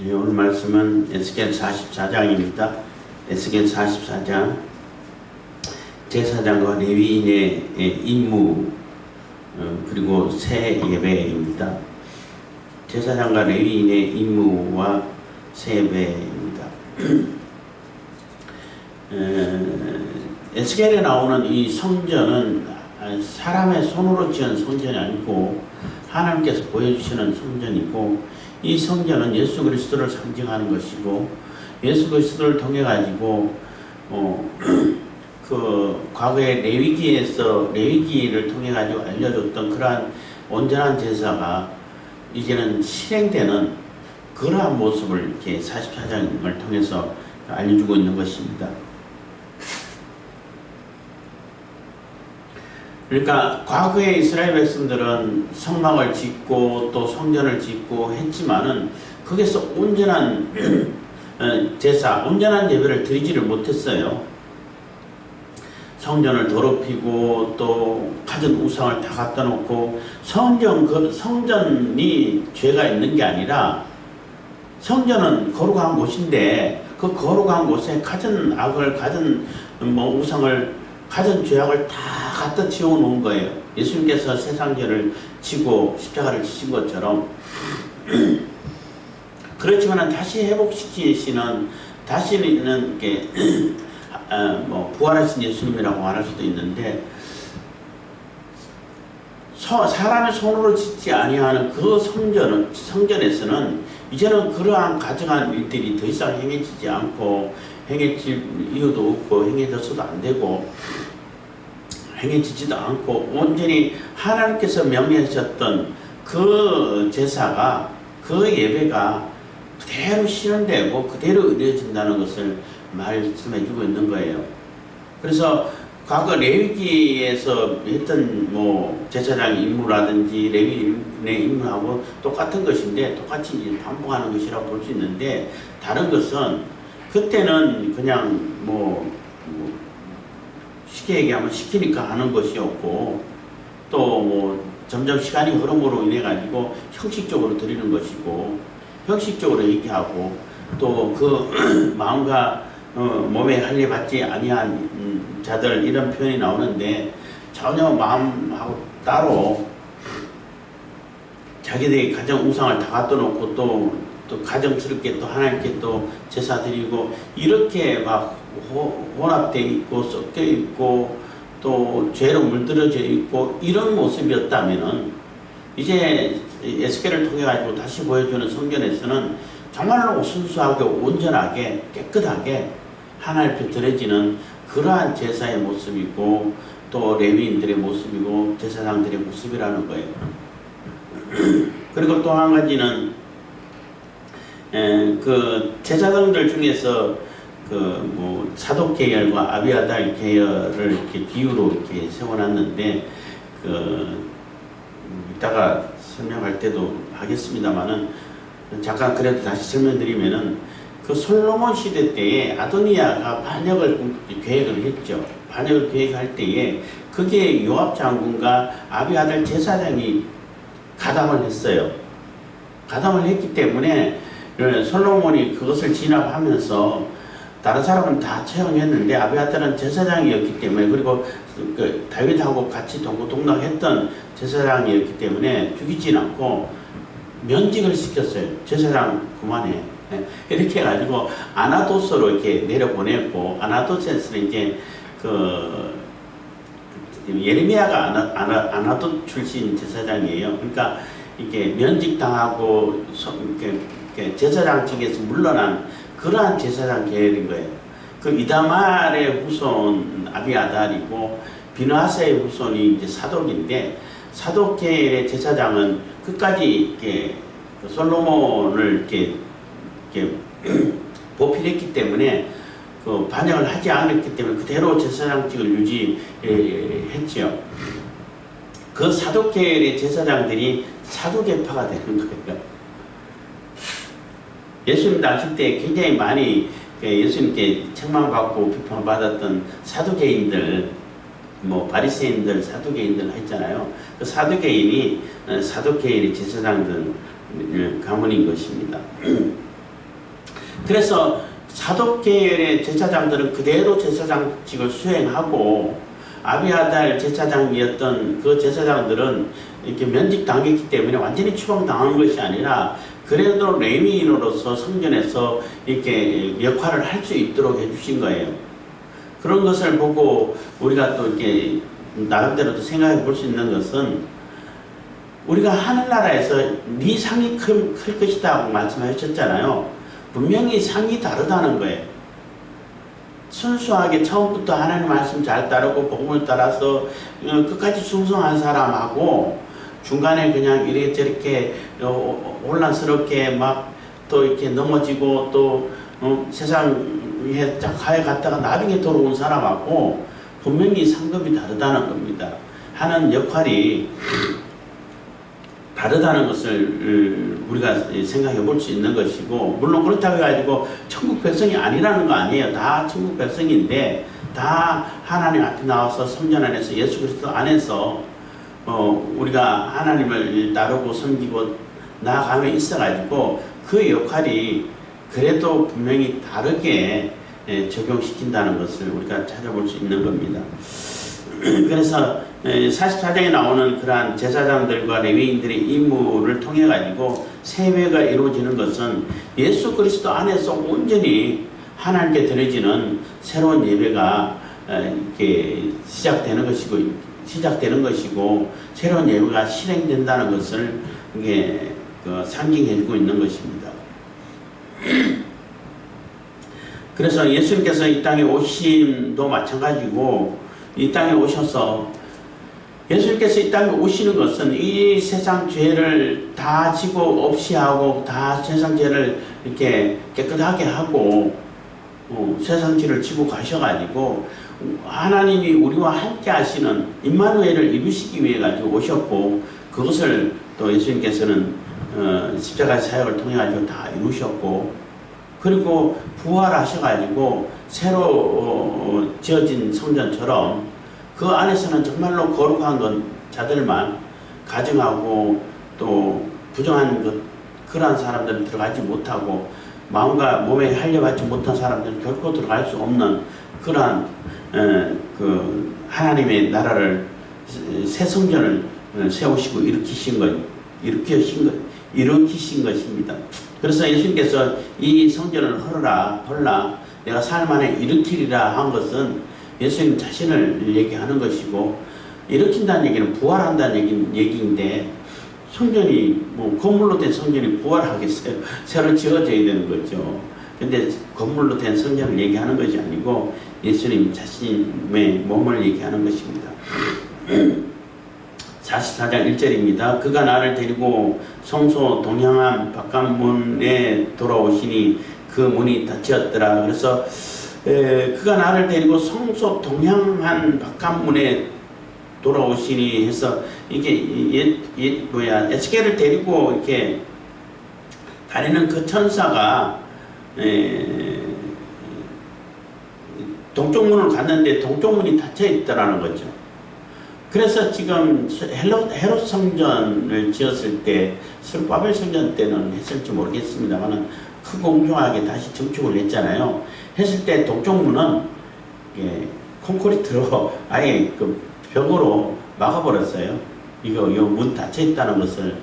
네, 오늘 말씀은 에스겔 44장입니다. 에스겔 44장 제사장과 레위인의 임무 그리고 새 예배입니다. 제사장과 레위인의 임무와 새 예배입니다. 에스겔에 나오는 이 성전은 사람의 손으로 지은 성전이 아니고 하나님께서 보여주시는 성전이고, 이 성전은 예수 그리스도를 상징하는 것이고, 예수 그리스도를 통해 가지고 그 과거의 레위기를 통해 가지고 알려줬던 그러한 온전한 제사가 이제는 실행되는 그러한 모습을 이렇게 44장을 통해서 알려주고 있는 것입니다. 그러니까 과거의 이스라엘 백성들은 성막을 짓고 또 성전을 짓고 했지만은 거기서 온전한 제사, 온전한 예배를 드리지를 못했어요. 성전을 더럽히고 또 가진 우상을 다 갖다 놓고, 성전이 죄가 있는 게 아니라 성전은 거룩한 곳인데 그 거룩한 곳에 가진 악을, 가진 우상을, 가진 죄악을 다 갖다 지워놓은 거예요. 예수님께서 세상 죄를 지고 십자가를 지신 것처럼. 그렇지만 다시 회복시키시는, 다시는 이렇게 부활하신 예수님이라고 말할 수도 있는데, 사람의 손으로 짓지 아니하는 그 성전에서는 이제는 그러한 가증한 일들이 더 이상 행해지지 않고, 행해질 이유도 없고 행해져서도 안 되고 행해지지도 않고, 온전히 하나님께서 명령하셨던 그 제사가, 그 예배가 그대로 실현되고 그대로 이루어진다는 것을 말씀해주고 있는 거예요. 그래서 과거 레위기에서 했던 제사장 임무라든지 레위인의 임무하고 똑같은 것인데, 똑같이 반복하는 것이라고 볼 수 있는데, 다른 것은 그때는 그냥 쉽게 얘기하면 시키니까 하는 것이었고, 또 점점 시간이 흐름으로 인해 가지고 형식적으로 드리는 것이고, 형식적으로 얘기하고, 또 그 마음과 몸에 할례 받지 아니한 자들, 이런 표현이 나오는데 전혀 마음하고 따로 자기들이 가정 우상을 다 갖다 놓고 또 가정스럽게 또 하나님께 또 제사 드리고, 이렇게 막 혼합되어 있고 섞여 있고 또 죄로 물들어져 있고 이런 모습이었다면은, 이제 에스겔을 통해 가지고 다시 보여주는 성전에서는 정말로 순수하게 온전하게 깨끗하게 하나님 앞에 드려지는 그러한 제사의 모습이고, 또 레위인들의 모습이고 제사장들의 모습이라는 거예요. 그리고 또 한 가지는 그 제사장들 중에서 사독 계열과 아비아달 계열을 이렇게 비유로 이렇게 세워놨는데, 이따가 설명할 때도 하겠습니다만은 잠깐 그래도 다시 설명드리면은, 그 솔로몬 시대 때에 아도니아가 반역을 계획을 했죠. 반역을 계획할 때에 그게 요압 장군과 아비아달 제사장이 가담을 했어요. 가담을 했기 때문에 솔로몬이 그것을 진압하면서, 다른 사람은 다 처형했는데 아비아달은 제사장이었기 때문에, 그리고 다윗하고 같이 동고동락했던 제사장이었기 때문에 죽이진 않고 면직을 시켰어요. 제사장 그만해. 이렇게 해가지고 아나도스로 이렇게 내려보냈고, 아나도스에서는 이제 예레미야가 아나도 출신 제사장이에요. 그러니까 이게 면직당하고 이렇게 제사장직에서 물러난 그러한 제사장 계열인 거예요. 그 이다말의 후손 아비아달이고 비느하스의 후손이 이제 사독인데, 사독 계열의 제사장은 끝까지 이렇게 솔로몬을 이렇게 보필했기 때문에 그 반역을 하지 않았기 때문에 그대로 제사장직을 유지했지요. 그 사독 계열의 제사장들이 사두개파가 되는 거예요. 예수님 당시 때 굉장히 많이 예수님께 책망받고 비판받았던 사두개인들, 바리새인들, 사두개인들 했잖아요. 그 사두개인이 사두개인의 제사장들 가문인 것입니다. 그래서 사독계열의 제사장들은 그대로 제사장직을 수행하고 아비아달 제사장이었던 그 제사장들은 이렇게 면직당했기 때문에 완전히 추방당한 것이 아니라 그래도 레위인으로서 성전에서 이렇게 역할을 할 수 있도록 해주신 거예요. 그런 것을 보고 우리가 또 이렇게 나름대로도 생각해 볼 수 있는 것은 우리가 하늘나라에서 네 상이 클 것이다 하고 말씀하셨잖아요. 분명히 상이 다르다는 거예요. 순수하게 처음부터 하나님 말씀 잘 따르고 복음을 따라서 끝까지 순종한 사람하고 중간에 그냥 이렇게 혼란스럽게 막 또 이렇게 넘어지고 또 세상에 가해 갔다가 나중에 돌아온 사람하고 분명히 상급이 다르다는 겁니다. 하는 역할이 다르다는 것을 우리가 생각해 볼 수 있는 것이고, 물론 그렇다고 해가지고 천국 백성이 아니라는 거 아니에요. 다 천국 백성인데 다 하나님 앞에 나와서 성전 안에서 예수 그리스도 안에서 우리가 하나님을 따르고 섬기고 나아가며 있어가지고 그 역할이 그래도 분명히 다르게 적용시킨다는 것을 우리가 찾아볼 수 있는 겁니다. 그래서 44장에 나오는 그러한 제사장들과 레위인들의 임무를 통해 가지고 세배가 이루어지는 것은 예수 그리스도 안에서 온전히 하나님께 드려지는 새로운 예배가 이렇게 시작되는 것이고 새로운 예배가 실행된다는 것을 이게 상징해주고 있는 것입니다. 그래서 예수님께서 이 땅에 오심도 마찬가지고, 이 땅에 오셔서 예수님께서 이 땅에 오시는 것은 이 세상 죄를 다 지고 없이 하고 다 세상 죄를 이렇게 깨끗하게 하고 세상 죄를 지고 가셔가지고 하나님이 우리와 함께 하시는 임마누엘을 이루시기 위해 가지고 오셨고, 그것을 또 예수님께서는 십자가의 사역을 통해 가지고 다 이루셨고, 그리고 부활하셔가지고 새로 지어진 성전처럼 그 안에서는 정말로 거룩한 자들만 가정하고 또 부정한 그러한 사람들은 들어가지 못하고 마음과 몸에 할려받지 못한 사람들은 결코 들어갈 수 없는 그러한 그 하나님의 나라를 새 성전을 세우시고 일으키신 것입니다. 그래서 예수님께서 이 성전을 헐라 내가 사흘 만에 일으키리라 한 것은 예수님 자신을 얘기하는 것이고, 일으킨다는 얘기는 부활한다는 얘기인데 성전이 건물로 된 성전이 부활하겠어요? 새로 지어져야 되는 거죠. 근데 건물로 된 성전을 얘기하는 것이 아니고 예수님 자신의 몸을 얘기하는 것입니다. 44장 1절입니다. 그가 나를 데리고 성소 동향한 바깥문에 돌아오시니 그 문이 닫혔더라. 그래서 그가 나를 데리고 성소 동향한 바깥문에 돌아오시니 해서 이게 에스겔을 데리고 이렇게 다니는 그 천사가 동쪽 문을 갔는데 동쪽 문이 닫혀 있더라는 거죠. 그래서 지금 헤롯 성전을 지었을 때, 스룹바벨 성전 때는 했을지 모르겠습니다만 크고 웅장하게 다시 증축을 했잖아요. 했을 때 동쪽 문은 콘크리트로 아예 그 벽으로 막아버렸어요. 이거 문 닫혀 있다는 것을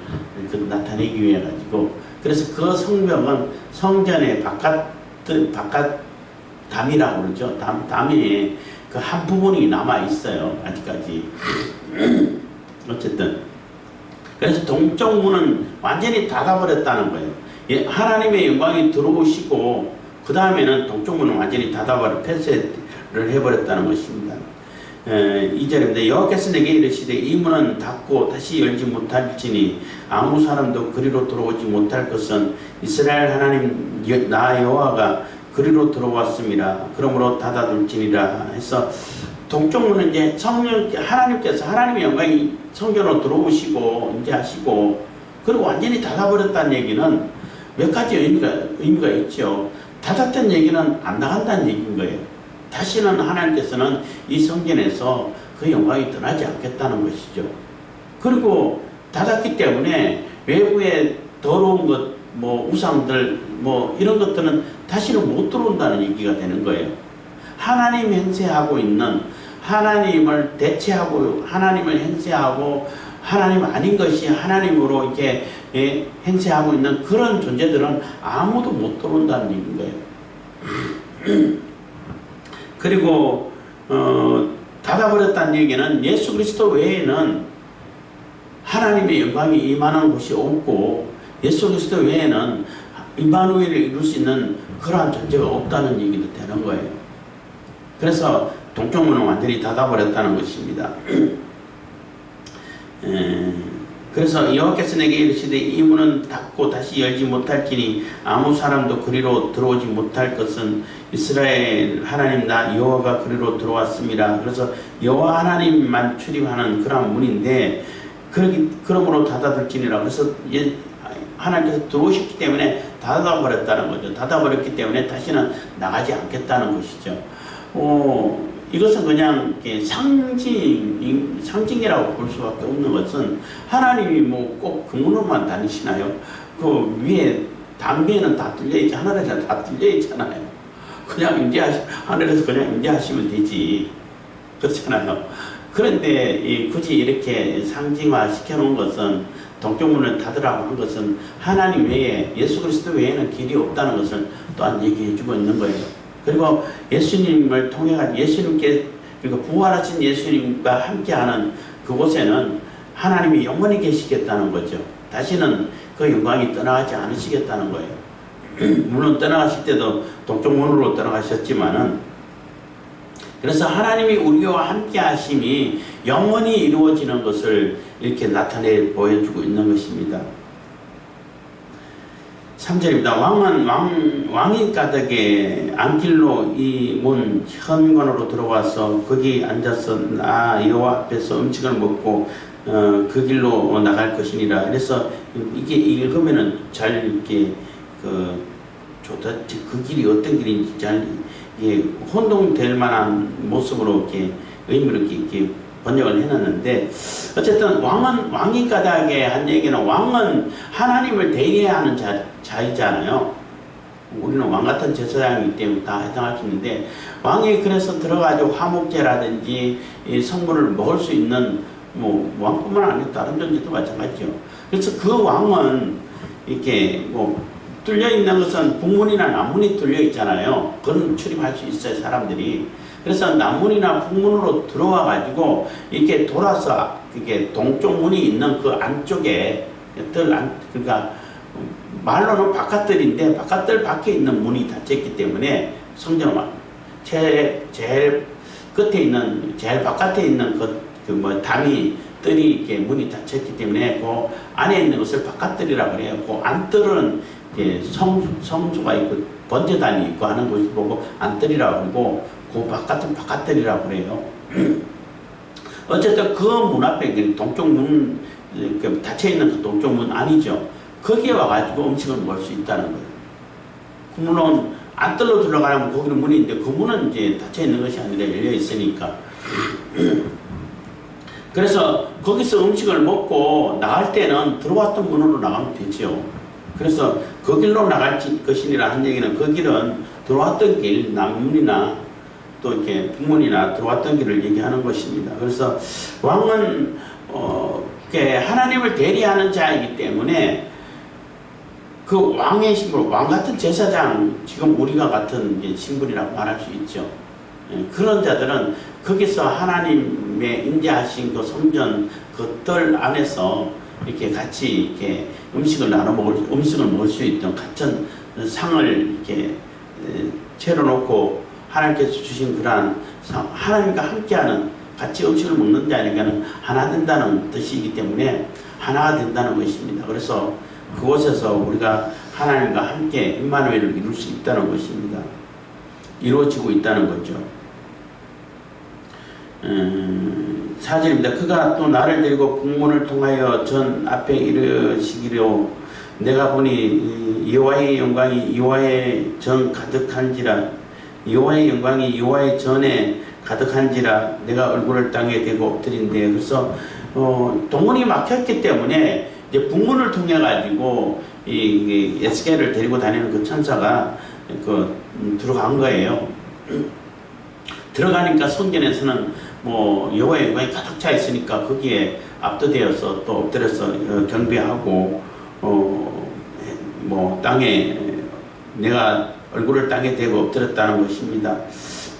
나타내기 위해 가지고. 그래서 그 성벽은 성전의 바깥 담이라고 그러죠. 담에 그 한 부분이 남아 있어요. 아직까지. 어쨌든 그래서 동쪽 문은 완전히 닫아버렸다는 거예요. 하나님의 영광이 들어오시고 그 다음에는 동쪽 문은 완전히 폐쇄를 해버렸다는 것입니다. 2절입니다. 여호와께서 내게 이르시되 이 문은 닫고 다시 열지 못할지니 아무 사람도 그리로 들어오지 못할 것은 이스라엘 하나님 나 여호와가 그리로 들어왔습니다. 그러므로 닫아둘지니라 해서 동쪽 문은 이제 하나님께서 하나님의 영광이 성전으로 들어오시고 이제 하시고, 그리고 완전히 닫아버렸다는 얘기는 몇 가지 의미가 있죠. 닫았다는 얘기는 안 나간다는 얘기인 거예요. 다시는 하나님께서는 이 성전에서 그 영광이 떠나지 않겠다는 것이죠. 그리고 닫았기 때문에 외부의 더러운 것, 뭐 우상들 뭐 이런 것들은 다시는 못 들어온다는 얘기가 되는 거예요. 하나님 행세하고 있는, 하나님을 대체하고 하나님을 행세하고 하나님 아닌 것이 하나님으로 이렇게 행세하고 있는 그런 존재들은 아무도 못 들어온다는 얘기인 거예요. 그리고 닫아버렸다는 얘기는 예수 그리스도 외에는 하나님의 영광이 임하는 곳이 없고 예수 그리스도 외에는 임마누엘을 이룰 수 있는 그러한 존재가 없다는 얘기도 되는 거예요. 그래서 동쪽 문은 완전히 닫아버렸다는 것입니다. 그래서 여호와께서 내게 이르시되 이 문은 닫고 다시 열지 못할지니 아무 사람도 그리로 들어오지 못할 것은 이스라엘 하나님 나 여호와가 그리로 들어왔습니다. 그래서 여호와 하나님만 출입하는 그런 문인데 그러므로 닫아둘지니라. 그래서 하나님께서 들어오셨기 때문에 닫아버렸다는 거죠. 닫아버렸기 때문에 다시는 나가지 않겠다는 것이죠. 이것은 그냥 상징이라고 볼 수밖에 없는 것은 하나님이 뭐 꼭 그 문으로만 다니시나요? 그 위에 담비에는 다 뚫려있지, 하늘에는 다 뚫려있잖아요. 그냥 하늘에서 그냥 임재하시면 되지. 그렇잖아요. 그런데 굳이 이렇게 상징화 시켜놓은 것은 동쪽문을 닫으라고 한 것은 하나님 외에 예수 그리스도 외에는 길이 없다는 것을 또한 얘기해주고 있는 거예요. 그리고 예수님을 통해 예수님께 그리고 부활하신 예수님과 함께하는 그곳에는 하나님이 영원히 계시겠다는 거죠. 다시는 그 영광이 떠나가지 않으시겠다는 거예요. 물론 떠나가실 때도 동쪽문으로 떠나가셨지만은 그래서 하나님이 우리와 함께하심이 영원히 이루어지는 것을 이렇게 나타내 보여주고 있는 것입니다. 3절입니다. 왕이 가덕에 안길로 이 문 현관으로 들어와서 거기 앉아서 나 여호와 앞에서 음식을 먹고 그 길로 나갈 것이니라. 그래서 이게 읽으면은 잘 이렇게 도대체 그 길이 어떤 길인지 잘 혼동될 만한 모습으로 이렇게 의미를 이렇게 번역을 해놨는데 어쨌든 왕이 가닥에 한 얘기는 왕은 하나님을 대리해야 하는 자이잖아요. 우리는 왕 같은 제사장이기 때문에 다 해당할 수 있는데 왕이 그래서 들어가지고 화목제라든지 이 성물을 먹을 수 있는 뭐 왕뿐만 아니라 다른 존재도 마찬가지죠. 그래서 그 왕은 이렇게 뭐 뚫려 있는 것은 북문이나 남문이 뚫려 있잖아요. 그건 출입할 수 있어요, 사람들이. 그래서 남문이나 북문으로 들어와 가지고 이렇게 돌아서 이게 동쪽 문이 있는 그 안쪽에 그러니까 말로는 바깥들인데 바깥들 밖에 있는 문이 닫혔기 때문에 성전 제일 끝에 있는 제일 바깥에 있는 담이 뜰이 이렇게 문이 닫혔기 때문에 그 안에 있는 것을 바깥들이라고 그래요. 그 안뜰은 성수가 있고 번제단이 있고 하는 곳을 보고 안뜰이라고 그러고 그 바깥은 바깥뜰이라고 그래요. 어쨌든 그 문 앞에 동쪽 문 닫혀있는 그 동쪽 문 아니죠. 거기에 와가지고 음식을 먹을 수 있다는 거예요. 물론 안뜰로 들어가면 거기는 문이 있는데 그 문은 이제 닫혀있는 것이 아니라 열려있으니까 그래서 거기서 음식을 먹고 나갈 때는 들어왔던 문으로 나가면 되죠. 그래서 그 길로 나갈 것이니라 한 얘기는 그 길은 들어왔던 길, 남문이나 또 이렇게 북문이나 들어왔던 길을 얘기하는 것입니다. 그래서 왕은 하나님을 대리하는 자이기 때문에 그 왕의 신분, 왕 같은 제사장, 지금 우리가 같은 신분이라고 말할 수 있죠. 그런 자들은 거기서 하나님의 임재하신 그 성전 그 뜰 안에서 이렇게 같이 이렇게 음식을 먹을 수 있던 같은 상을 이렇게 차려놓고 하나님께서 주신 그러한 하나님과 함께하는 같이 음식을 먹는 자니까는 하나 된다는 뜻이기 때문에 하나가 된다는 것입니다. 그래서 그곳에서 우리가 하나님과 함께 임마누엘을 이룰 수 있다는 것입니다. 이루어지고 있다는 거죠. 4절입니다. 그가 또 나를 데리고 북문을 통하여 전 앞에 이르시기로 내가 보니 여호와의 영광이 여호와의 전 가득한지라 여호와의 영광이 여호와의 전에 가득한지라 내가 얼굴을 땅에 대고 엎드린대. 그래서 동문이 막혔기 때문에 이제 북문을 통해 가지고 이 에스겔을 데리고 다니는 그 천사가 들어간 거예요. 들어가니까 성전에서는 뭐 여호와의 영광이 가득 차 있으니까 거기에 압도되어서 또 엎드려서 경배하고 뭐 땅에 내가 얼굴을 땅에 대고 엎드렸다는 것입니다.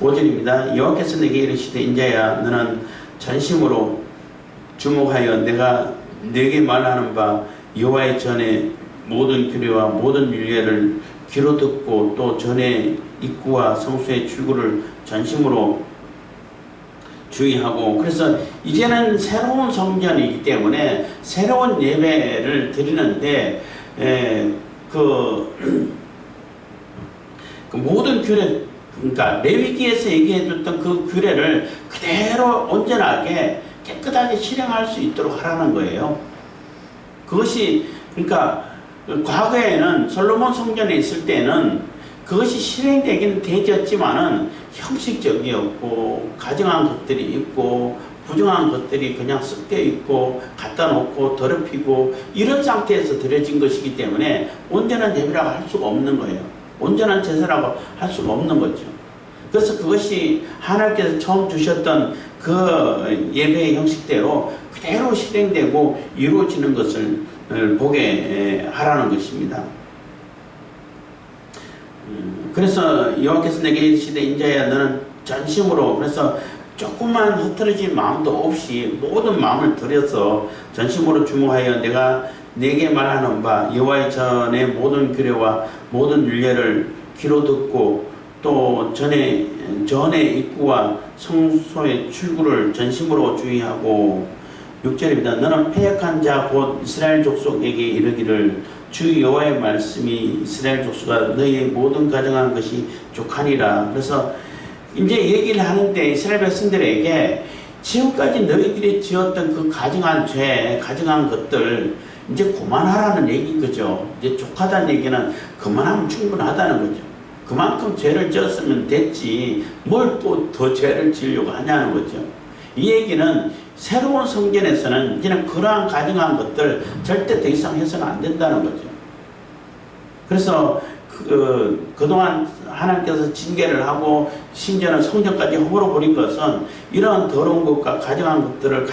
5절입니다. 여호와께서 내게 이르시되 인자야 너는 전심으로 주목하여 내가 네게 말하는 바 여호와의 전에 모든 규례와 모든 율례를 귀로 듣고 또 전에 입구와 성소의 출구를 전심으로 주의하고. 그래서 이제는 새로운 성전이기 때문에 새로운 예배를 드리는데 그 모든 규례, 그러니까 레위기에서 얘기해줬던 그 규례를 그대로 온전하게 깨끗하게 실행할 수 있도록 하라는 거예요. 그것이 그러니까 과거에는 솔로몬 성전에 있을 때는 그것이 실행되기는 되었지만은 형식적이었고 가정한 것들이 있고 부정한 것들이 그냥 섞여 있고 갖다 놓고 더럽히고 이런 상태에서 드려진 것이기 때문에 온전한 예배라고 할 수가 없는 거예요. 온전한 제사라고 할 수가 없는 거죠. 그래서 그것이 하나님께서 처음 주셨던 그 예배의 형식대로 그대로 실행되고 이루어지는 것을 보게 하라는 것입니다. 그래서 여호와께서 내게 이르시되 인자야 너는 전심으로, 그래서 조금만 흐트러진 마음도 없이 모든 마음을 들여서 전심으로 주목하여 내가 내게 말하는 바 여호와의 전의 모든 규례와 모든 율례를 귀로 듣고 또 전에 입구와 성소의 출구를 전심으로 주의하고. 6절입니다. 너는 패역한 자 곧 이스라엘 족속에게 이르기를 주 여호와의 말씀이 이스라엘 족속과 너희의 모든 가정한 것이 족하니라. 그래서 이제 얘기를 하는데 이스라엘 백성들에게 지금까지 너희들이 지었던 그 가정한 죄, 가정한 것들 이제 그만하라는 얘기인 거죠. 이제 족하다는 얘기는 그만하면 충분하다는 거죠. 그만큼 죄를 지었으면 됐지 뭘 또 더 죄를 지으려고 하냐는 거죠. 이 얘기는 새로운 성전에서는 이제는 그러한 가정한 것들 절대 더 이상 해서는 안 된다는 거죠. 그래서 그동안 하나님께서 징계를 하고 심지어는 성전까지 허물어 버린 것은 이런 더러운 것과 가정한 것들을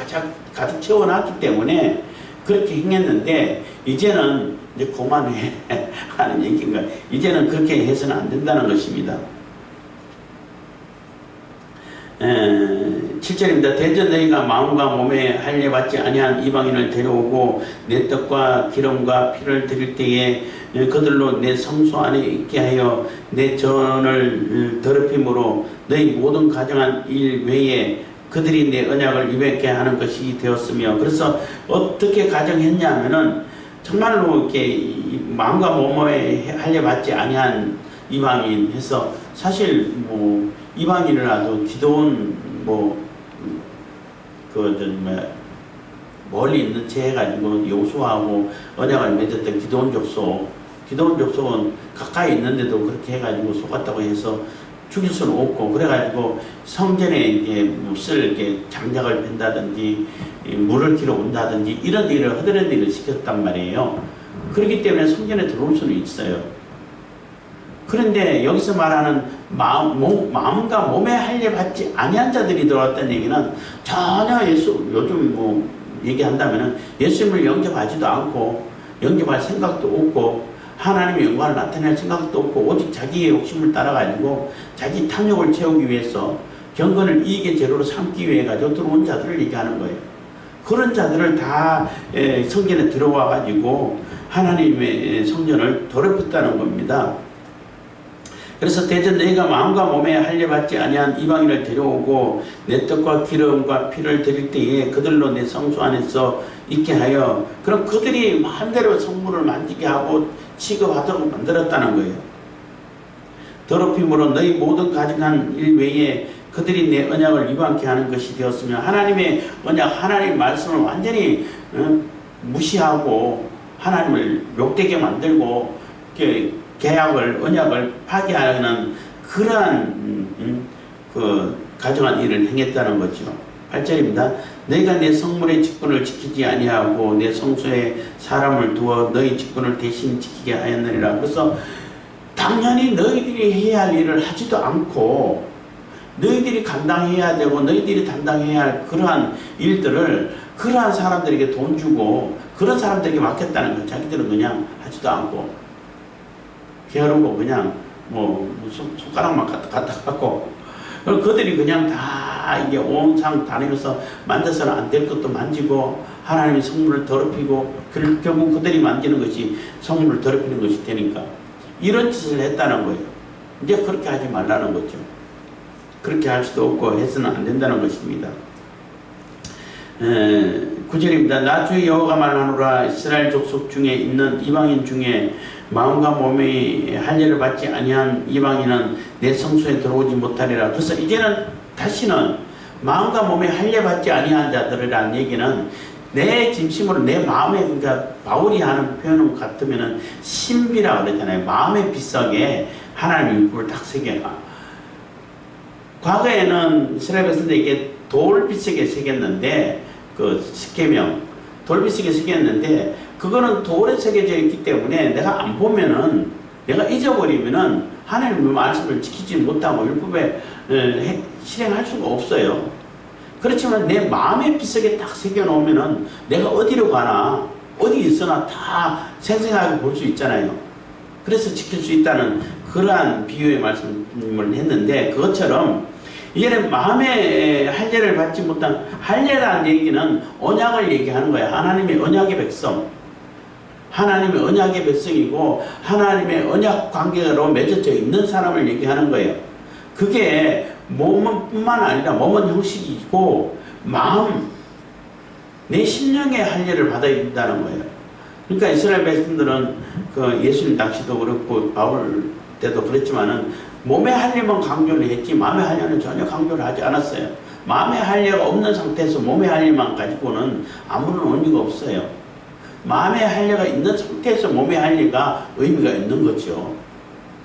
가득 채워놨기 때문에 그렇게 행했는데 이제는 이제 그만해 하는 얘기인가. 이제는 그렇게 해서는 안 된다는 것입니다. 7절입니다. 대저 너희가 마음과 몸에 할례 받지 아니한 이방인을 데려오고 내 떡과 기름과 피를 드릴 때에 그들로 내 성소 안에 있게 하여 내 전을 더럽힘으로 너희 모든 가정한 일 외에 그들이 내 언약을 위배케 하는 것이 되었으며. 그래서 어떻게 가정했냐면은 정말로 이렇게 마음과 몸에 할례 받지 아니한 이방인 해서 사실 뭐 이방인이라도 기도원 멀리 있는 채 해가지고 요수하고 언약을 맺었던 기도원 족속은 가까이 있는데도 그렇게 해가지고 속았다고 해서 죽일 수는 없고, 그래가지고 성전에 이제 이렇게 장작을 pen다든지 물을 길어 온다든지 이런 일을 허드렛 일을 시켰단 말이에요. 그렇기 때문에 성전에 들어올 수는 있어요. 그런데 여기서 말하는 마음과 몸에 할례 받지 아니한 자들이 들어왔다는 얘기는 전혀 요즘 얘기한다면은 예수님을 영접하지도 않고 영접할 생각도 없고 하나님의 영광을 나타낼 생각도 없고 오직 자기의 욕심을 따라가지고 자기 탐욕을 채우기 위해서 경건을 이익의 재료로 삼기 위해 가지고 들어온 자들을 얘기하는 거예요. 그런 자들을 다 성전에 들어와 가지고 하나님의 성전을 더럽혔다는 겁니다. 그래서 대전 너희가 마음과 몸에 할례 받지 아니한 이방인을 데려오고 내 떡과 기름과 피를 드릴 때에 그들로 내 성소 안에서 있게 하여, 그럼 그들이 마음대로 성물을 만지게 하고 취급하도록 만들었다는 거예요. 더럽힘으로 너희 모든 가정한 일 외에 그들이 내 언약을 위반케 하는 것이 되었으며, 하나님의 언약, 하나님의 말씀을 완전히 무시하고 하나님을 욕되게 만들고 계약을, 언약을 파기하는 그러한 가정한 일을 행했다는 거죠. 8절입니다. 너희가 내 성물의 직분을 지키지 아니하고 내 성소에 사람을 두어 너희 직분을 대신 지키게 하였느니라. 그래서 당연히 너희들이 해야 할 일을 하지도 않고 너희들이 감당해야 되고 너희들이 담당해야 할 그러한 일들을 그러한 사람들에게 돈 주고 그런 사람들에게 맡겼다는 거예요. 자기들은 그냥 하지도 않고 게으르고 그냥 뭐 손가락만 갖다 갖고 그들이 그냥 다 이게 온 상 다니면서 만져서는 안 될 것도 만지고 하나님의 성물을 더럽히고 결국 그들이 만지는 것이 성물을 더럽히는 것이 되니까 이런 짓을 했다는 거예요. 이제 그렇게 하지 말라는 거죠. 그렇게 할 수도 없고 해서는 안 된다는 것입니다. 9절입니다. 나 주 여호와가 말하노라. 이스라엘 족속 중에 있는 이방인 중에 마음과 몸의 할례를 받지 아니한 이방인은 내 성소에 들어오지 못하리라. 그래서 이제는 다시는 마음과 몸의 할례 받지 아니한 자들이라는 얘기는 내 진심으로 내 마음에, 그러니까 바울이 하는 표현 같으면은 신비라 그러잖아요. 마음에 비싸게 하나님의 율법을 딱 새겨라. 과거에는 이스라엘 백성들에게 돌비석에 새겼는데 그 십계명 돌비석에 새겼는데 그거는 돌에 새겨져 있기 때문에 내가 안 보면은 내가 잊어버리면은 하나님의 말씀을 지키지 못하고 율법에 실행할 수가 없어요. 그렇지만 내 마음의 비석에 딱 새겨 놓으면은 내가 어디로 가나 어디 있으나 다 생생하게 볼 수 있잖아요. 그래서 지킬 수 있다는 그러한 비유의 말씀을 했는데 그것처럼 이제는 마음의 할례를 받지 못한 할례라는 얘기는 언약을 얘기하는 거야. 하나님의 언약의 백성. 하나님의 언약의 백성이고 하나님의 언약 관계로 맺어져 있는 사람을 얘기하는 거예요. 그게 몸뿐만 아니라 몸은 형식이고 마음, 내 심령의 할례를 받아야 된다는 거예요. 그러니까 이스라엘 백성들은 그 예수님 당시도 그렇고 바울 때도 그랬지만은 몸의 할례만 강조를 했지 마음의 할례는 전혀 강조를 하지 않았어요. 마음의 할례가 없는 상태에서 몸의 할례만 가지고는 아무런 의미가 없어요. 마음의 할례가 있는 상태에서 몸의 할례가 의미가 있는 거죠.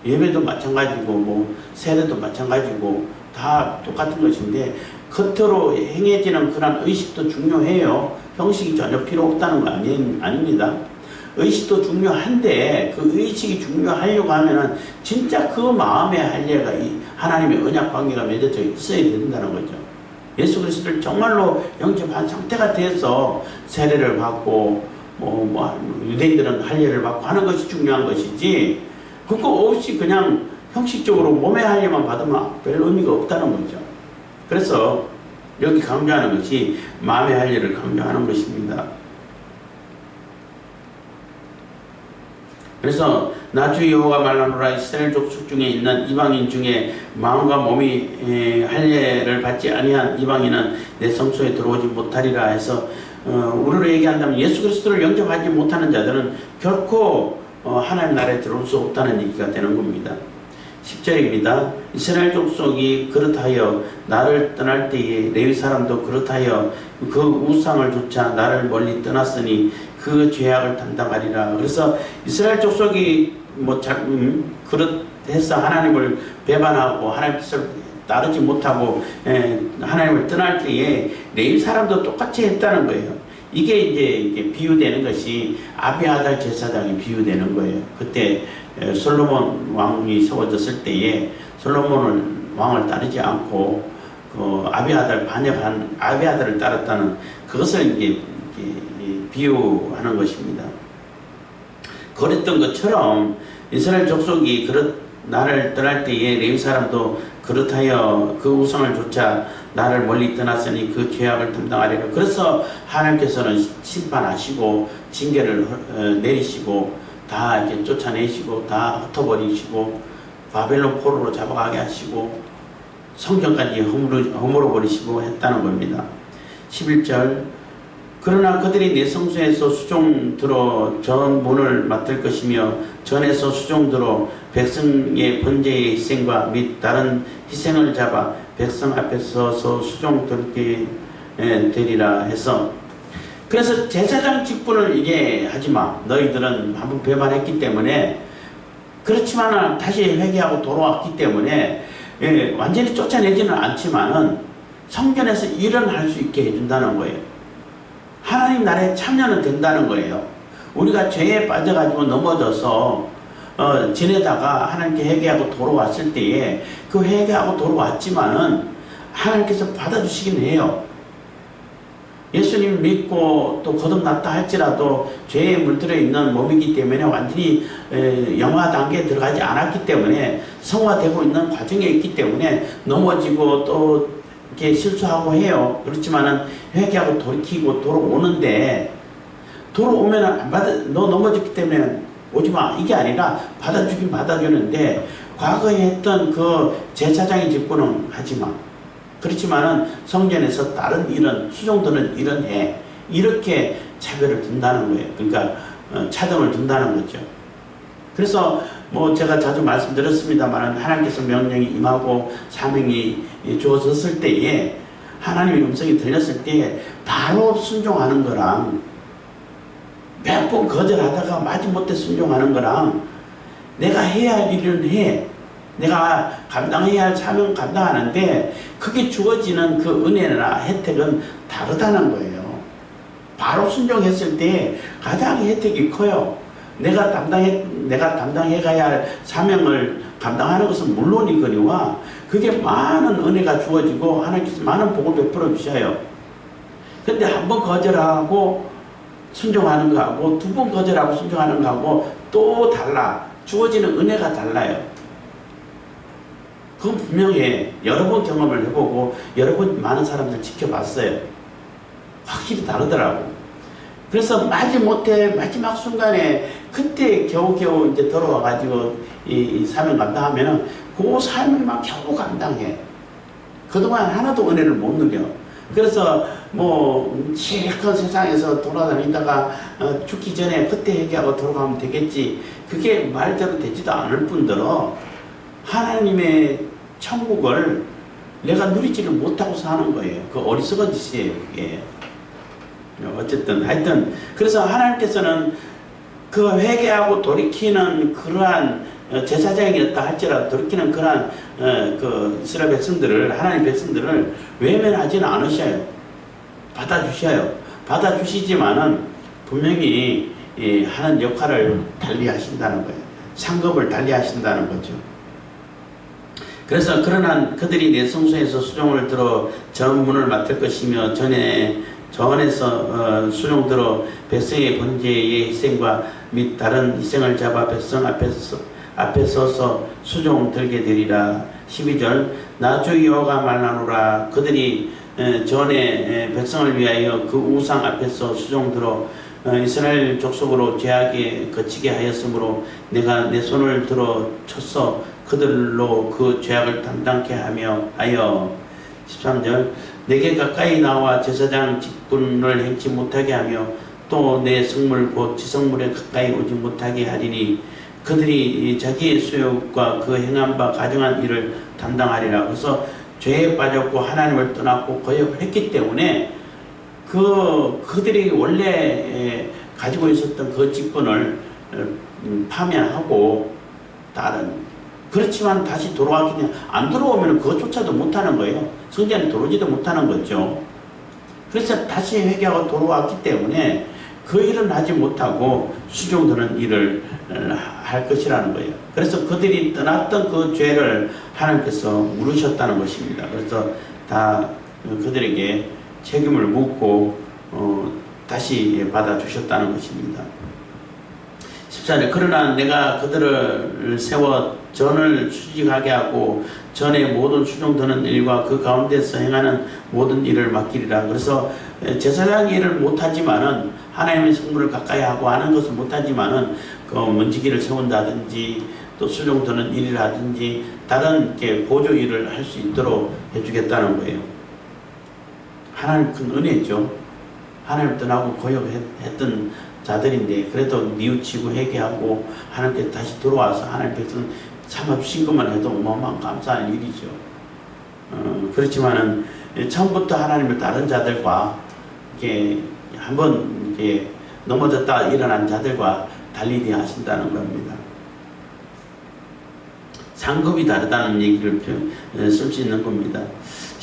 예배도 마찬가지고 뭐 세례도 마찬가지고 다 똑같은 것인데 겉으로 행해지는 그런 의식도 중요해요. 형식이 전혀 필요 없다는 거 아닙니다. 의식도 중요한데 그 의식이 중요하려고 하면은 진짜 그 마음의 할례가 하나님의 언약 관계가 맺어져 있어야 된다는 거죠. 예수 그리스도를 정말로 영접한 상태가 돼서 세례를 받고 유대인들은 할례를 받고 하는 것이 중요한 것이지 그거 없이 그냥 형식적으로 몸의 할례만 받으면 별 의미가 없다는 거죠. 그래서 여기 강조하는 것이 마음의 할례를 강조하는 것입니다. 그래서 나 주 여호와가 말하노라. 이스라엘 족속 중에 있는 이방인 중에 마음과 몸이 할례를 받지 아니한 이방인은 내 성소에 들어오지 못하리라 해서 우리로 얘기한다면 예수 그리스도를 영접하지 못하는 자들은 결코 하나님 나라에 들어올 수 없다는 얘기가 되는 겁니다. 10절입니다. 이스라엘 족속이 그렇다하여 나를 떠날 때에 레위 사람도 그렇다하여 그 우상을 조차 나를 멀리 떠났으니 그 죄악을 담당하리라. 그래서 이스라엘 족속이 그렇해서 하나님을 배반하고 하나님 뜻을 따르지 못하고 하나님을 떠날 때에 레위 사람도 똑같이 했다는 거예요. 이게 이제 비유되는 것이 아비아달 제사장이 비유되는 거예요. 그때 솔로몬 왕이 세워졌을 때에 솔로몬 왕을 따르지 않고 그 아비아달 반역한 아비아달을 따랐다는 그것을 이제 비유하는 것입니다. 그랬던 것처럼 이스라엘 족속이 나를 떠날 때에 레위 사람도 그렇다여 그 우상을 조차 나를 멀리 떠났으니 그 죄악을 담당하리라. 그래서 하나님께서는 심판하시고 징계를 내리시고 다 이렇게 쫓아내시고 다 흩어버리시고 바벨론 포로로 잡아가게 하시고 성전까지 허물어 버리시고 했다는 겁니다. 11절 그러나 그들이 내 성소에서 수종 들어 전 문을 맡을 것이며 전에서 수종 들어 백성의 번제의 희생과 및 다른 희생을 잡아 백성 앞에 서서 수종 들게 되리라 해서 그래서 제사장 직분을 이제 하지마. 너희들은 한번 배반했기 때문에 그렇지만은 다시 회개하고 돌아왔기 때문에 완전히 쫓아내지는 않지만은 성전에서 일어날 수 있게 해준다는 거예요. 하나님 나라에 참여는 된다는 거예요. 우리가 죄에 빠져가지고 넘어져서 지내다가 하나님께 회개하고 돌아왔을 때에 그 회개하고 돌아왔지만은 하나님께서 받아주시긴 해요. 예수님 믿고 또 거듭났다 할지라도 죄에 물들어 있는 몸이기 때문에 완전히 영화 단계에 들어가지 않았기 때문에 성화되고 있는 과정에 있기 때문에 넘어지고 또 이렇게 실수하고 해요. 그렇지만은 회개하고 돌이키고 돌아오는데 돌아오면은 안 받아, 너 넘어졌기 때문에 오지 마. 이게 아니라 받아주긴 받아주는데 과거에 했던 그 제사장의 직분은 하지 마. 그렇지만은 성전에서 다른 일은 수종드는 일은 해. 이렇게 차별을 둔다는 거예요. 그러니까 차등을 둔다는 거죠. 그래서 뭐 제가 자주 말씀드렸습니다만 하나님께서 명령이 임하고 사명이 주어졌을 때에 하나님의 음성이 들렸을 때에 바로 순종하는 거랑 몇 번 거절하다가 마지못해 순종하는 거랑 내가 해야 할 일은 해. 내가 감당해야 할 사명 감당하는데 그게 주어지는 그 은혜나 혜택은 다르다는 거예요. 바로 순종했을 때 가장 혜택이 커요. 내가 담당해 가야 할 사명을 감당하는 것은 물론이거니와 그게 많은 은혜가 주어지고 하나님께서 많은 복을 베풀어 주셔요. 근데 한 번 거절하고 순종하는 거하고 두 번 거절하고 순종하는 거하고 또 달라. 주어지는 은혜가 달라요. 그건 분명히 여러 번 경험을 해보고 여러 번 많은 사람들 지켜봤어요. 확실히 다르더라고. 그래서 마지못해 마지막 순간에 그때 겨우겨우 이제 돌아와가지고 이 사명 감당하면은 그 사명만 겨우 감당해. 그동안 하나도 은혜를 못 누려. 그래서 뭐 실컷 세상에서 돌아다니다가 죽기 전에 그때 회개하고 돌아가면 되겠지. 그게 말대로 되지도 않을 뿐더러 하나님의 천국을 내가 누리지를 못하고 사는 거예요. 그 어리석은 짓이에요, 그게. 어쨌든, 하여튼, 그래서 하나님께서는 그 회개하고 돌이키는 그러한 제사장이었다 할지라도 돌이키는 그러한 그 이스라엘 백성들을, 하나님 백성들을 외면하지는 않으셔요. 받아주셔요. 받아주시지만은 분명히 하는 역할을 달리 하신다는 거예요. 상급을 달리 하신다는 거죠. 그래서 그러나 그들이 내 성소에서 수종을 들어 전문을 맡을 것이며 전에서 수종 들어 백성의 번제의 희생과 및 다른 희생을 잡아 백성 앞에 서서 수종 들게 되리라. 12절 나 주 여호와가 말하노라. 그들이 전에 백성을 위하여 그 우상 앞에서 수종 들어 이스라엘 족속으로 죄악에 거치게 하였으므로 내가 내 손을 들어 쳤어 그들로 그 죄악을 담당케 하여 13절 내게 가까이 나와 제사장 직분을 행치 못하게 하며 또 내 성물 곧 지성물에 가까이 오지 못하게 하리니 그들이 자기의 수욕과 그 행한 바 가정한 일을 담당하리라. 그래서 죄에 빠졌고 하나님을 떠났고 거역을 했기 때문에 그들이 원래 가지고 있었던 그 직분을 파면하고 그렇지만 다시 돌아왔기 안 들어오면 그것조차도 못하는 거예요. 성전에 들어오지도 못하는 거죠. 그래서 다시 회개하고 돌아왔기 때문에 그 일은 하지 못하고 수종드는 일을 할 것이라는 거예요. 그래서 그들이 떠났던 그 죄를 하나님께서 물으셨다는 것입니다. 그래서 다 그들에게 책임을 묻고 다시 받아주셨다는 것입니다. 14절 그러나 내가 그들을 세워 전을 수직하게 하고 전의 모든 수종드는 일과 그 가운데서 행하는 모든 일을 맡기리라. 그래서 제사장 일을 못하지만은 하나님의 성물을 가까이 하고 하는 것을 못하지만은 그 먼지기를 세운다든지 또 수종드는 일이라든지 다른 이렇게 보조 일을 할 수 있도록 해주겠다는 거예요. 하나님 큰 은혜죠. 하나님 떠나고 거역했던 자들인데 그래도 뉘우치고 회개하고 하나님께 다시 돌아와서 하나님 백성 참아주신 것만 해도 어마어마한 감사한 일이죠. 그렇지만은 처음부터 하나님을 다른 자들과 이렇게 한번 이렇게 넘어졌다 일어난 자들과 달리 하신다는 겁니다. 상급이 다르다는 얘기를 쓸 수 있는 겁니다.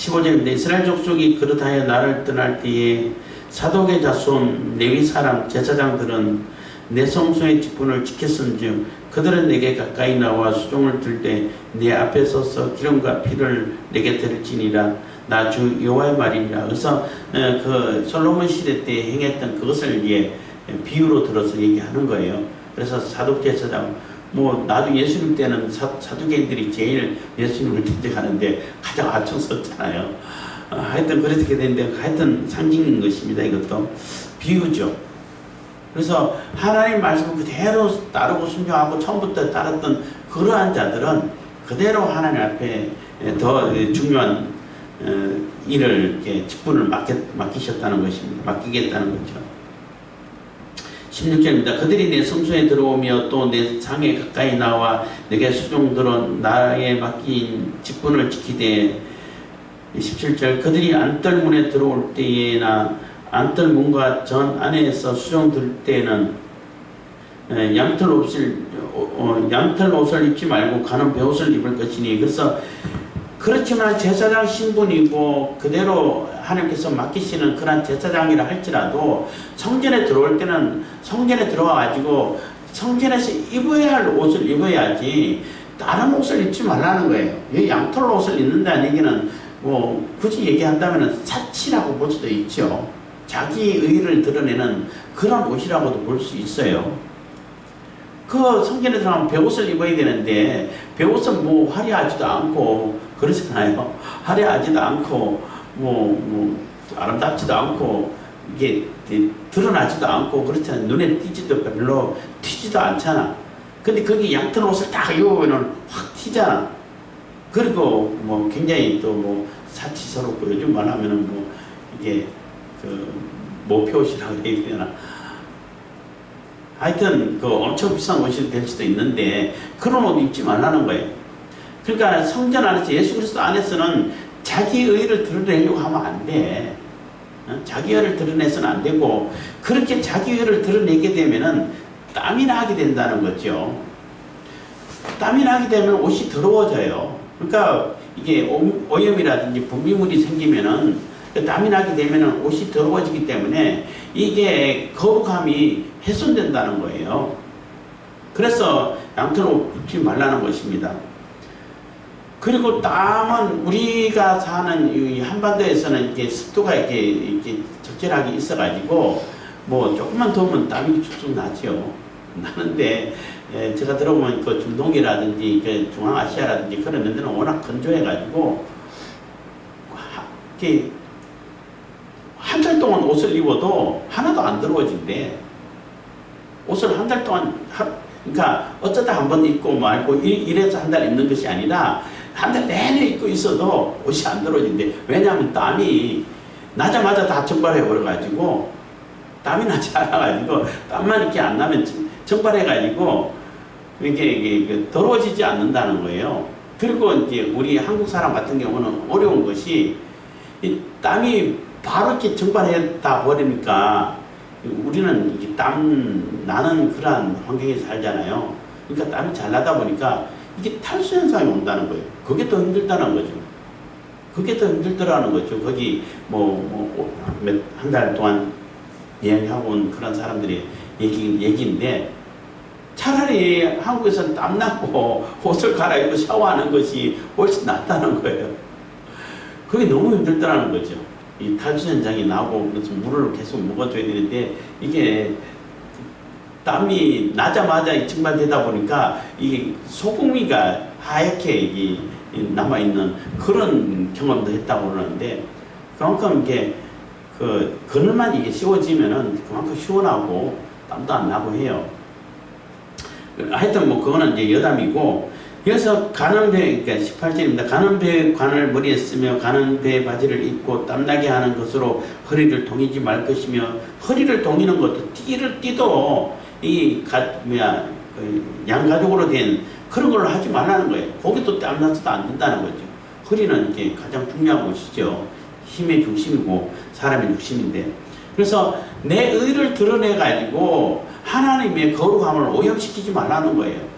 15절입니다. 이스라엘 족속이 그릇하여 나를 떠날 때에 사독의 자손 레위 사람 제사장들은 내 성소의 직분을 지켰은즉 그들은 내게 가까이 나와 수종을 들되 내 앞에 서서 기름과 피를 내게 드릴지니라. 나 주 여호와의 말이니라. 그래서 그 솔로몬 시대 때 행했던 그것을 이제 비유로 들어서 얘기하는 거예요. 그래서 사독 제사장, 뭐 나도 예수님 때는 사두개인들이 제일 예수님을 대적하는데 가장 앞장섰잖아요. 하여튼 그렇게 되는데 하여튼 상징인 것입니다. 이것도 비유죠. 그래서 하나님 말씀을 그대로 따르고 순종하고 처음부터 따랐던 그러한 자들은 그대로 하나님 앞에 더 중요한 일을 이렇게 직분을 맡기셨다는 것입니다. 맡기겠다는 거죠. 16절입니다. 그들이 내 성소에 들어오며 또 내 상에 가까이 나와 내게 수종들어 나의 맡긴 직분을 지키되 17절 그들이 안뜰문에 들어올 때에나 안뜰문과 전 안에서 수종들 때에는 양털 옷을 입지 말고 가는 베옷을 입을 것이니. 그래서 그렇지만 제사장 신분이고 그대로 하나님께서 맡기시는 그런 제사장이라 할지라도 성전에 들어올 때는 성전에 들어와 가지고 성전에서 입어야 할 옷을 입어야지 다른 옷을 입지 말라는 거예요. 이 양털 옷을 입는다는 얘기는 뭐 굳이 얘기한다면 사치라고 볼 수도 있죠. 자기 의의를 드러내는 그런 옷이라고도 볼 수 있어요. 그 성전에 들어가면 베옷을 입어야 되는데 베옷은 뭐 화려하지도 않고 그러잖아요. 화려하지도 않고 뭐 아름답지도 않고 이게 드러나지도 않고 그렇잖아요. 눈에 띄지도 별로 튀지도 않잖아. 근데 거기 양털 옷을 딱 입으면 확 튀잖아. 그리고 뭐 굉장히 또 뭐 사치스럽고 요즘 말하면은 뭐 이게 그 모표옷이라고 해야 되나. 하여튼 그 엄청 비싼 옷이 될 수도 있는데 그런 옷 입지 말라는 거예요. 그러니까 성전 안에서 예수 그리스도 안에서는 자기 의를 드러내려고 하면 안 돼. 자기 의를 드러내서는 안 되고 그렇게 자기 의를 드러내게 되면은 땀이 나게 된다는 거죠. 땀이 나게 되면 옷이 더러워져요. 그러니까 이게 오염이라든지 분비물이 생기면은 땀이 나게 되면은 옷이 더러워지기 때문에 이게 거룩함이 훼손된다는 거예요. 그래서 양털 옷 입지 말라는 것입니다. 그리고 땀은 우리가 사는 이 한반도에서는 이렇게 습도가 이렇게 적절하게 있어가지고 뭐 조금만 더우면 땀이 쭉쭉 나죠. 나는데 제가 들어보면 그 중동이라든지 그 중앙아시아라든지 그런 데는 워낙 건조해가지고 이렇게 한 달 동안 옷을 입어도 하나도 안 더러워진대. 옷을 한 달 동안 그러니까 어쩌다 한번 입고 말고 이래서 한 달 입는 것이 아니라 한 달 내내 입고 있어도 옷이 안 더러워진대. 왜냐하면 땀이 나자마자 다 증발해 버려가지고 땀이 나지 않아가지고 땀만 이렇게 안 나면 증발해가지고 이게 더러워지지 않는다는 거예요. 그리고 이제 우리 한국 사람 같은 경우는 어려운 것이 이 땀이 바로 이렇게 증발했다 버리니까 우리는 이게 땀 나는 그런 환경에 살잖아요. 그러니까 땀이 잘 나다 보니까 이게 탈수 현상이 온다는 거예요. 그게 더 힘들다는 거죠. 그게 더 힘들더라는 거죠. 거기 한 달 동안 여행하고 온 그런 사람들의 얘기인데 차라리 한국에서는 땀나고 옷을 갈아입고 샤워하는 것이 훨씬 낫다는 거예요. 그게 너무 힘들더라는 거죠. 이 탈수 현상이 나고 그래서 물을 계속 먹어줘야 되는데 이게 땀이 나자마자 증발되다 보니까 이게 소금이가 하얗게 남아있는 그런 경험도 했다고 그러는데 그만큼 이게 그늘만 이게 씌워지면은 그만큼 시원하고 땀도 안 나고 해요. 하여튼 뭐 그거는 이제 여담이고 그래서 가는 배, 그러니까 18절입니다. 가는 배의 관을 머리에 쓰며 가는 배의 바지를 입고 땀나게 하는 것으로 허리를 동이지 말 것이며 허리를 동이는 것도 띠도 양가죽으로 된 그런 걸 하지 말라는 거예요. 거기도 땀나서도 안 된다는 거죠. 허리는 이게 가장 중요한 곳이죠. 힘의 중심이고 사람의 중심인데 그래서 내 의를 드러내가지고 하나님의 거룩함을 오염시키지 말라는 거예요.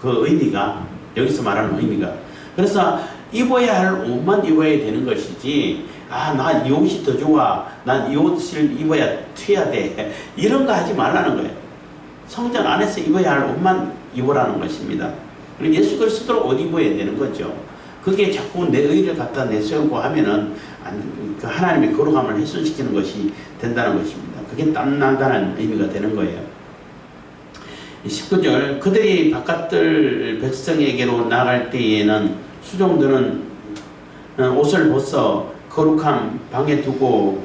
그 의미가 여기서 말하는 의미가 그래서 입어야 할 옷만 입어야 되는 것이지, 아, 나 이 옷이 더 좋아, 난 이 옷을 입어야 튀어야 돼, 이런 거 하지 말라는 거예요. 성전 안에서 입어야 할 옷만 입으라는 것입니다. 그리고 예수 그리스도로 옷 입어야 되는 거죠. 그게 자꾸 내 의를 갖다 내세우고 하면은 하나님의 거룩함을 훼손시키는 것이 된다는 것입니다. 그게 땀난다는 의미가 되는 거예요. 19절, 그들이 바깥들 백성에게로 나갈 때에는 수종들은 옷을 벗어 거룩한 방에 두고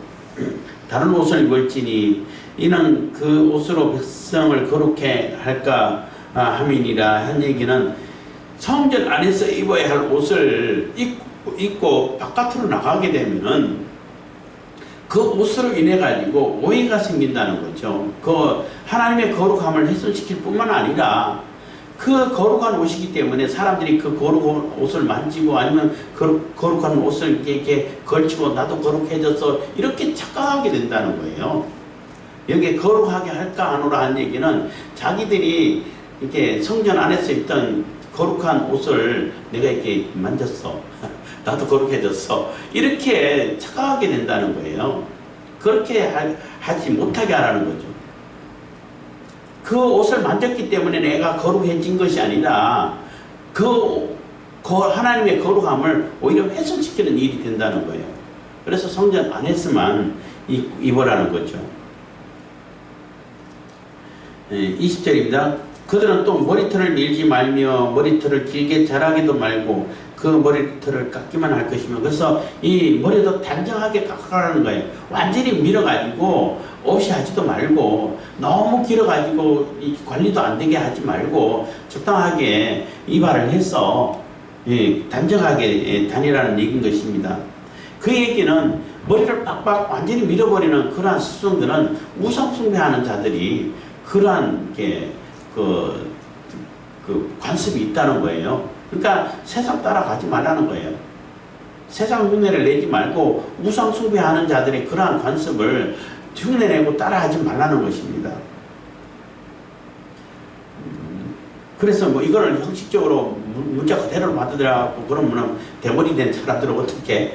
다른 옷을 입을지니 이는 그 옷으로 백성을 거룩해 할까 함이니라. 한 얘기는 성전 안에서 입어야 할 옷을 입고 바깥으로 나가게 되면은 그 옷으로 인해 가지고 오해가 생긴다는 거죠. 그 하나님의 거룩함을 훼손시킬 뿐만 아니라 그 거룩한 옷이기 때문에 사람들이 그 거룩한 옷을 만지고 아니면 거룩한 옷을 이렇게 걸치고 나도 거룩해져서 이렇게 착각하게 된다는 거예요. 여기에 거룩하게 할까 하노라 한 얘기는 자기들이 이렇게 성전 안에서 입던 거룩한 옷을 내가 이렇게 만졌어. 나도 거룩해졌어. 이렇게 착각하게 된다는 거예요. 그렇게 하지 못하게 하라는 거죠. 그 옷을 만졌기 때문에 내가 거룩해진 것이 아니라 그 하나님의 거룩함을 오히려 훼손시키는 일이 된다는 거예요. 그래서 성전 안에서만 입으라는 거죠. 20절입니다. 그들은 또 머리털을 밀지 말며 머리털을 길게 자라기도 말고 그 머리털을 깎기만 할 것이며, 그래서 이 머리도 단정하게 깎아라는 거예요. 완전히 밀어가지고 없이 하지도 말고 너무 길어가지고 관리도 안 되게 하지 말고 적당하게 이발을 해서 단정하게 다니라는 얘기인 것입니다. 그 얘기는 머리를 빡빡 완전히 밀어버리는 그러한 수종들은 우상숭배하는 자들이 그러한 그 관습이 있다는 거예요. 그러니까 세상 따라가지 말라는 거예요. 세상 흉내를 내지 말고 우상 숭배하는 자들의 그러한 관습을 흉내내고 따라하지 말라는 것입니다. 그래서 뭐 이거를 형식적으로 문자 그대로 받아들여갖고 그러면 대머리 된 사람들은 어떻게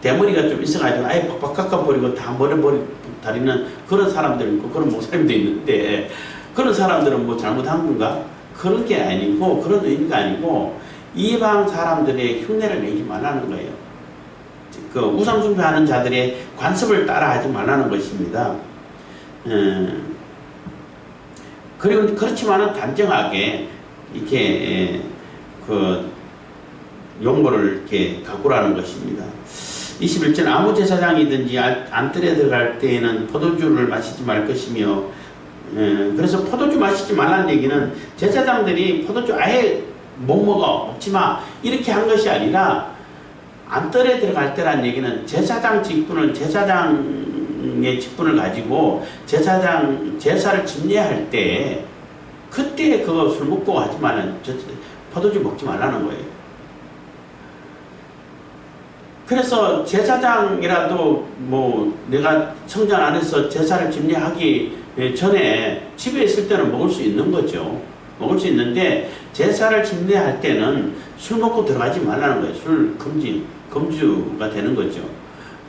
대머리가 좀 있어가지고 아예 팍팍 깎아버리고 다 머리버리 다리는 그런 사람들 있고 그런 목사님도 있는데, 그런 사람들은 뭐 잘못한 건가? 그런 게 아니고, 그런 의미가 아니고 이방 사람들의 흉내를 내지 말라는 거예요. 그 우상숭배하는 자들의 관습을 따라하지 말라는 것입니다. 그리고 그렇지만은 단정하게 이렇게 그 용모를 이렇게 가꾸라는 것입니다. 21절, 아무 제사장이든지 안뜰에 들어갈 때에는 포도주를 마시지 말 것이며, 그래서 포도주 마시지 말라는 얘기는 제사장들이 포도주 아예 못 먹지 마 이렇게 한 것이 아니라, 안뜰에 들어갈 때란 얘기는 제사장의 직분을 가지고 제사를 집례할 때 그때 그거 술 먹고 하지만은 포도주 먹지 말라는 거예요. 그래서 제사장이라도 뭐 내가 성전 안에서 제사를 집례하기 전에 집에 있을 때는 먹을 수 있는 거죠. 먹을 수 있는데 제사를 집례할 때는 술 먹고 들어가지 말라는 거예요. 술 금주가 되는 거죠.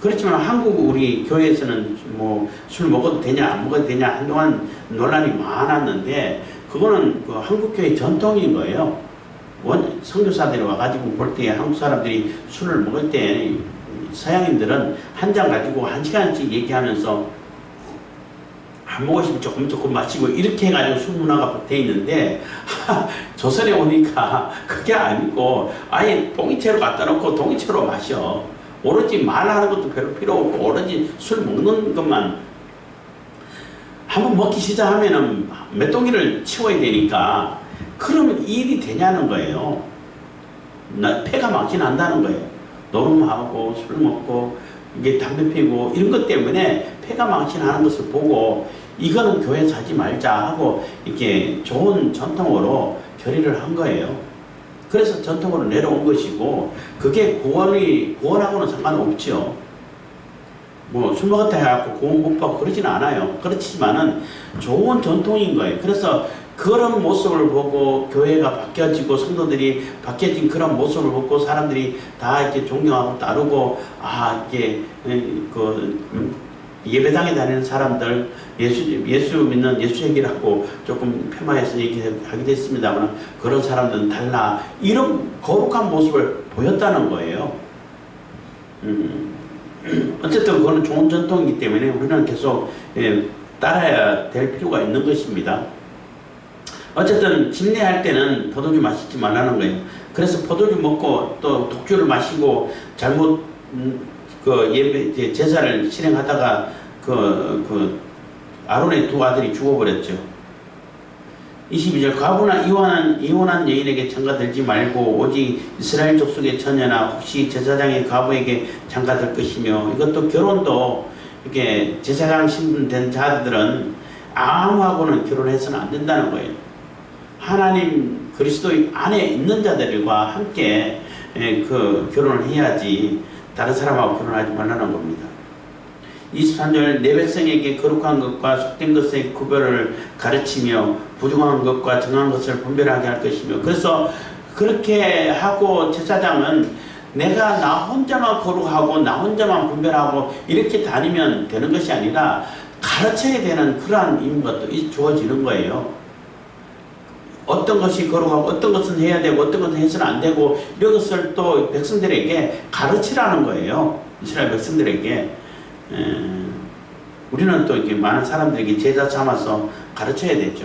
그렇지만 한국 우리 교회에서는 뭐 술 먹어도 되냐 안 먹어도 되냐 한동안 논란이 많았는데, 그거는 그 한국 교회 전통인 거예요. 선교사들이 와가지고 볼 때 한국 사람들이 술을 먹을 때 서양인들은 한 잔 가지고 1시간씩 얘기하면서 안 먹고 싶으면 조금 마시고 이렇게 해가지고 술 문화가 돼 있는데, 조선에 오니까 그게 아니고 아예 동이채로 갖다 놓고 동이채로 마셔. 오로지 말하는 것도 별로 필요 없고 오로지 술 먹는 것만 한번 먹기 시작하면은 몇 동이를 치워야 되니까, 그러면 일이 되냐는 거예요. 폐가 망신한다는 거예요. 노름하고 술 먹고 이게 담배 피고 이런 것 때문에 폐가 망신하는 것을 보고 이거는 교회에서 하지 말자 하고 이렇게 좋은 전통으로 결의를 한 거예요. 그래서 전통으로 내려온 것이고, 그게 구원하고는 상관없죠. 뭐 술 먹었다 해갖고 구원 못 받고 그러진 않아요. 그렇지만은 좋은 전통인 거예요. 그래서 그런 모습을 보고 교회가 바뀌어지고 성도들이 바뀌어진 그런 모습을 보고 사람들이 다 이렇게 존경하고 따르고, 아, 이게, 예배당에 다니는 사람들, 예수 믿는 예수에게라고 조금 폄하해서 얘기하기도 했습니다만, 그런 사람들은 달라. 이런 거룩한 모습을 보였다는 거예요. 어쨌든 그거는 좋은 전통이기 때문에 우리는 계속 따라야 될 필요가 있는 것입니다. 어쨌든 집례할 때는 포도주 마시지 말라는 거예요. 그래서 포도주 먹고 또 독주를 마시고 잘못 예배 제사를 실행하다가 아론의 두 아들이 죽어버렸죠. 22절 과부나 이혼한 여인에게 장가들지 말고 오직 이스라엘 족속의 처녀나 혹시 제사장의 과부에게 장가들 것이며, 이것도 결혼도 이렇게 제사장 신분된 자들은 아무하고는 결혼해서는 안 된다는 거예요. 하나님 그리스도 안에 있는 자들과 함께 결혼을 해야지 다른 사람하고 결혼하지 말라는 겁니다. 23절 내 백성에게 거룩한 것과 속된 것의 구별을 가르치며 부정한 것과 정한 것을 분별하게 할 것이며, 그래서 그렇게 하고 제사장은 내가 나 혼자만 거룩하고 나 혼자만 분별하고 이렇게 다니면 되는 것이 아니라 가르쳐야 되는 그러한 임무가 또 주어지는 거예요. 어떤 것이 거룩하고 어떤 것은 해야 되고 어떤 것은 해서는 안 되고 이런 것을 또 백성들에게 가르치라는 거예요. 이스라엘 백성들에게. 우리는 또 이렇게 많은 사람들에게 제자 삼아서 가르쳐야 되죠.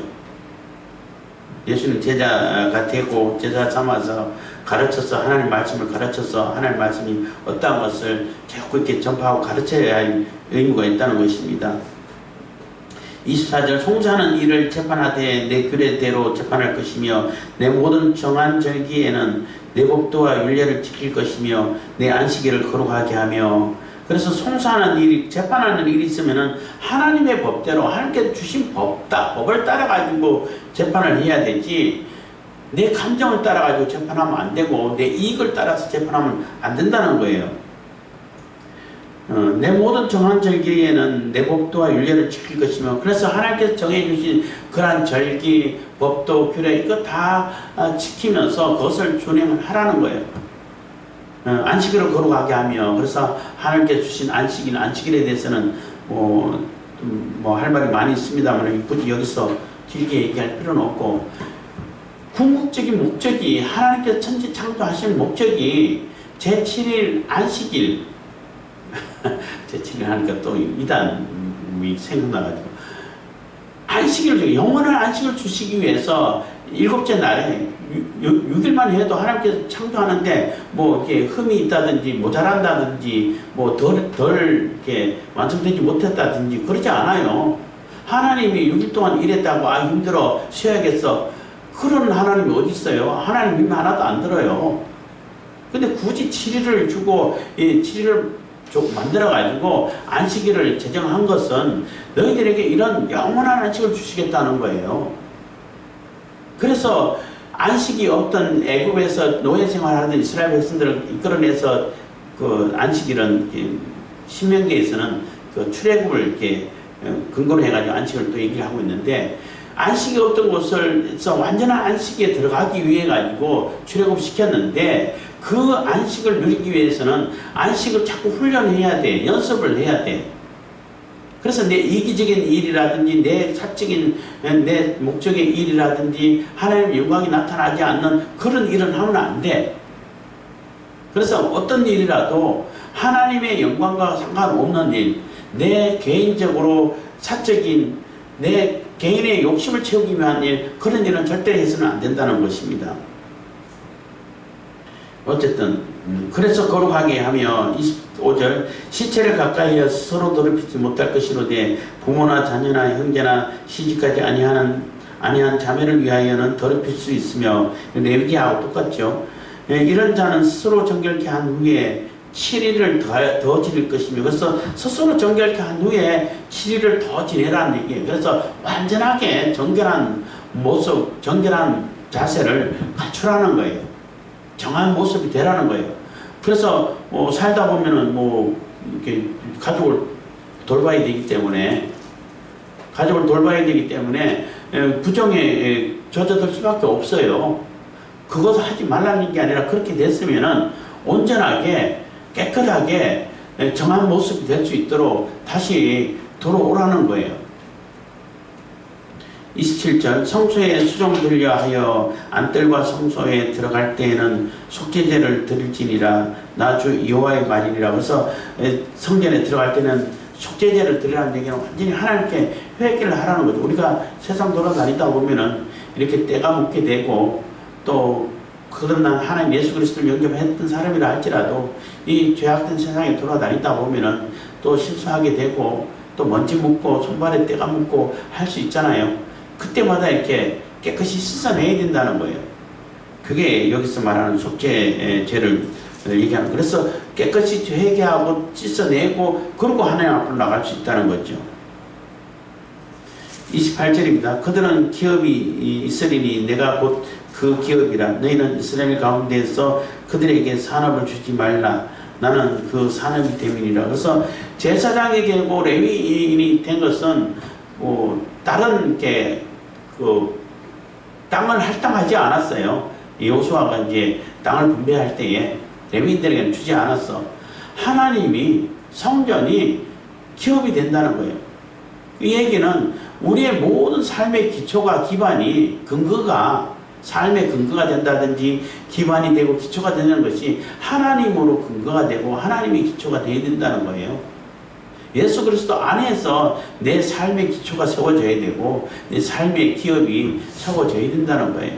예수는 제자가 되고 제자 삼아서 가르쳐서 하나님 말씀을 가르쳐서 하나님 말씀이 어떠한 것을 자꾸 이렇게 전파하고 가르쳐야 할 의무가 있다는 것입니다. 24절 송사하는 일을 재판하되 내 규례대로 재판할 것이며 내 모든 정한 절기에는 내 법도와 율례를 지킬 것이며 내 안식일을 거룩하게 하며, 그래서 송사하는 일이 재판하는 일이 있으면은 하나님의 법대로 하나님께서 주신 법을 따라가지고 재판을 해야 되지, 내 감정을 따라가지고 재판하면 안 되고 내 이익을 따라서 재판하면 안 된다는 거예요. 내 모든 정한 절기에는 내 법도와 율례를 지킬 것이며, 그래서 하나님께서 정해주신 그러한 절기, 법도, 규례 이거 다 지키면서 그것을 준행을 하라는 거예요. 안식일을 거룩하게 하며, 그래서 하나님께서 주신 안식일에 대해서는 할 말이 많이 있습니다만 굳이 여기서 길게 얘기할 필요는 없고, 궁극적인 목적이 하나님께서 천지 창조하신 목적이 제7일 안식일 제7일 하니까 또 이단이 생각나가지고, 안식일, 영원한 안식을 주시기 위해서 일곱째 날에 6일만 해도 하나님께서 창조하는데 뭐 이렇게 흠이 있다든지 모자란다든지 뭐 덜 이렇게 완성되지 못했다든지 그러지 않아요. 하나님이 6일 동안 일했다고 아 힘들어 쉬어야겠어, 그런 하나님이 어디 있어요? 하나님 믿음 하나도 안 들어요. 근데 굳이 7일을 주고 7일을 만들어가지고 안식일을 제정한 것은 너희들에게 이런 영원한 안식을 주시겠다는 거예요. 그래서 안식이 없던 애굽에서 노예 생활하던 이스라엘 백성들을 이끌어내서 그 안식일은 신명기에서는 그 출애굽을 이렇게 근거로 해가지고 안식을 또 얘기를 하고 있는데, 안식이 없던 곳에서 완전한 안식에 들어가기 위해 가지고 출애굽 시켰는데, 그 안식을 누리기 위해서는 안식을 자꾸 훈련해야 돼. 연습을 해야 돼. 그래서 내 이기적인 일이라든지 내 사적인 내 목적의 일이라든지 하나님의 영광이 나타나지 않는 그런 일은 하면 안 돼. 그래서 어떤 일이라도 하나님의 영광과 상관없는 일, 내 개인적으로 사적인 내 개인의 욕심을 채우기 위한 일, 그런 일은 절대 해서는 안 된다는 것입니다. 어쨌든 그래서 거룩하게 하며 25절 시체를 가까이하여 서로 더럽히지 못할 것이로되 부모나 자녀나 형제나 시집가지 아니한 자매를 위하여는 더럽힐 수 있으며, 레위기하고 똑같죠. 이런 자는 스스로 정결케 한 후에 7일을 더 지낼 것이며, 그래서 스스로 정결케 한 후에 7일을 더 지내라는 얘기예요. 그래서 완전하게 정결한 모습, 정결한 자세를 갖추라는 거예요. 정한 모습이 되라는 거예요. 그래서 살다 보면은 이렇게 가족을 돌봐야 되기 때문에 부정에 젖어들 수밖에 없어요. 그것을 하지 말라는 게 아니라 그렇게 됐으면은 온전하게 깨끗하게 정한 모습이 될 수 있도록 다시 돌아오라는 거예요. 27절 성소에 수종들려 하여 안뜰과 성소에 들어갈 때에는 속죄제를 드릴지니라 나 주 여호와의 말이니라. 그래서 성전에 들어갈 때는 속죄제를 드리라는 얘기는 완전히 하나님께 회개를 하라는 거죠. 우리가 세상 돌아다니다 보면은 이렇게 때가 묻게 되고 또 그러나 하나님 예수 그리스도를 영접했던 사람이라 할지라도 이 죄악된 세상에 돌아다니다 보면은 또 실수하게 되고 또 먼지 묻고 손발에 때가 묻고 할 수 있잖아요. 그때마다 이렇게 깨끗이 씻어내야 된다는 거예요. 그게 여기서 말하는 속죄제를 얘기하는. 그래서 깨끗이 회개하고 씻어내고 그러고 하나님 앞으로 나갈 수 있다는 거죠. 28절입니다. 그들은 기업이 있으리니 내가 곧 그 기업이라. 너희는 이스라엘 가운데에서 그들에게 산업을 주지 말라. 나는 그 산업이 됨이니라. 그래서 제사장에게 레위인이 된 것은 다른 게 땅을 할당하지 않았어요. 여호수아가 이제 땅을 분배할 때에 레위인들에게는 주지 않았어. 하나님이 성전이 기업이 된다는 거예요. 이 얘기는 우리의 모든 삶의 기초가 기반이 삶의 근거가 된다든지 기반이 되고 기초가 되는 것이 하나님으로 근거가 되고 하나님이 기초가 되어야 된다는 거예요. 예수 그리스도 안에서 내 삶의 기초가 세워져야 되고 내 삶의 기업이 세워져야 된다는 거예요.